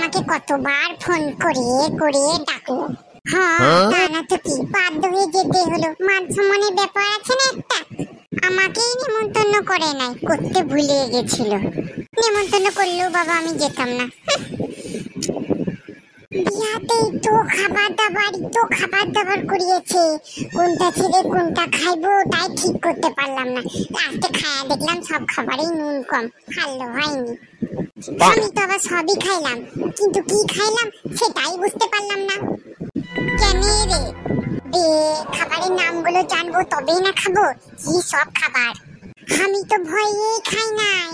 আমাকে কতবার ফোন করে করে ডাকলো। হ্যাঁ তা না তো কি, বাধ্য হয়ে যেতে হলো, মান সম্মানের ব্যাপার আছে না একটা। আমাকেই নিমন্ত্রণ করে নাই, করতে ভুলে গেছিল। নিমন্ত্রণ করলেও বাবা আমি যেতাম না। বিয়াতেই তো খাবার দাবার করিয়েছে, কোনটা ছেড়ে কোনটা খাইবো তাই ঠিক করতে পারলাম না। লাস্টে খায়া দেখলাম সব খাবারেই নুন কম, ভালো হয়নি। আমি তো আবার সবই খাইলাম, কিন্তু কি খাইলাম সেটাই বুঝতে পারলাম না। কেন রে? খাবারের নামগুলো জানবো তবেই না খাবো। কি সব খাবার? আমি তো ভয়ে খাই নাই।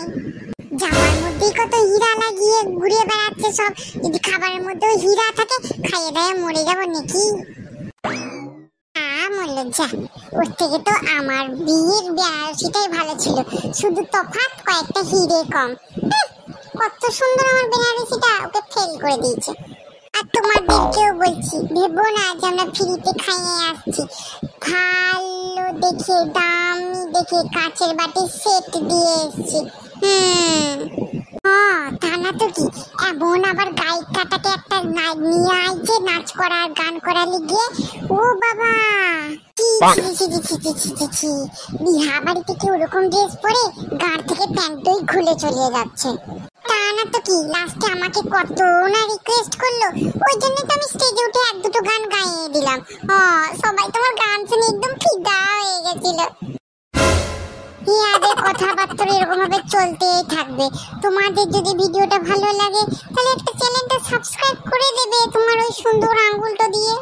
জামার মধ্যেই কত হীরা লাগিয়ে ঘুরে বেড়াচ্ছে সব, যদি খাবারের মধ্যেও হীরা থাকে খাইয়ে দেয় মরে যাবো নাকি? মরলে যা, ওর থেকে তো আমার বিয়ের বেনারসিটাই ভালো ছিল, শুধু তফাৎ কয়েকটা হিরে কম। কত সুন্দর আমার বেনারসিটা, ওকে ফেল করে দিয়েছে। আর তোমাদেরকেও বলছি, ভেবো না যে আমরা ফ্রিতে খাইয়ে আসছি। ভালো দেখে দামি দেখে কাঁচের বাটি সেট দিয়ে এসছি। তা না তো কি, এমন আবার গায়িকাটাকে একটা নিয়ে আইছে নাচ করার গান করার লিগে। ও বাবা, বিহা বাড়িতে কি ওরকম ড্রেস পরে গান থেকে প্যান্টই খুলে চলে যাচ্ছে। তা না তো কি, লাস্টে আমাকে কত না রিকোয়েস্ট করলো, ওই জন্য তো আমি স্টেজে উঠে এক দুটো গান গাইয়ে দিলাম। সবাই তোমার গান শুনে একদম ফিদা হয়ে গেছিল। ইয়াদের কথাবার্তা এরকম ভাবে চলতেই থাকবে। তোমাদের যদি ভিডিওটা ভালো লাগে তাহলে একটা চ্যানেলটা সাবস্ক্রাইব করে দেবে তোমার ওই সুন্দর আঙ্গুলটা দিয়ে।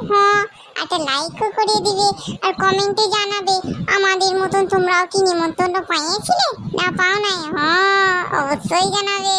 একটা লাইকও করে দিবে, আর কমেন্টে জানাবে আমাদের মতন তোমরাও কি নিমন্ত্রণ পাইয়েছিলে না পাও নাই। অবশ্যই জানাবে।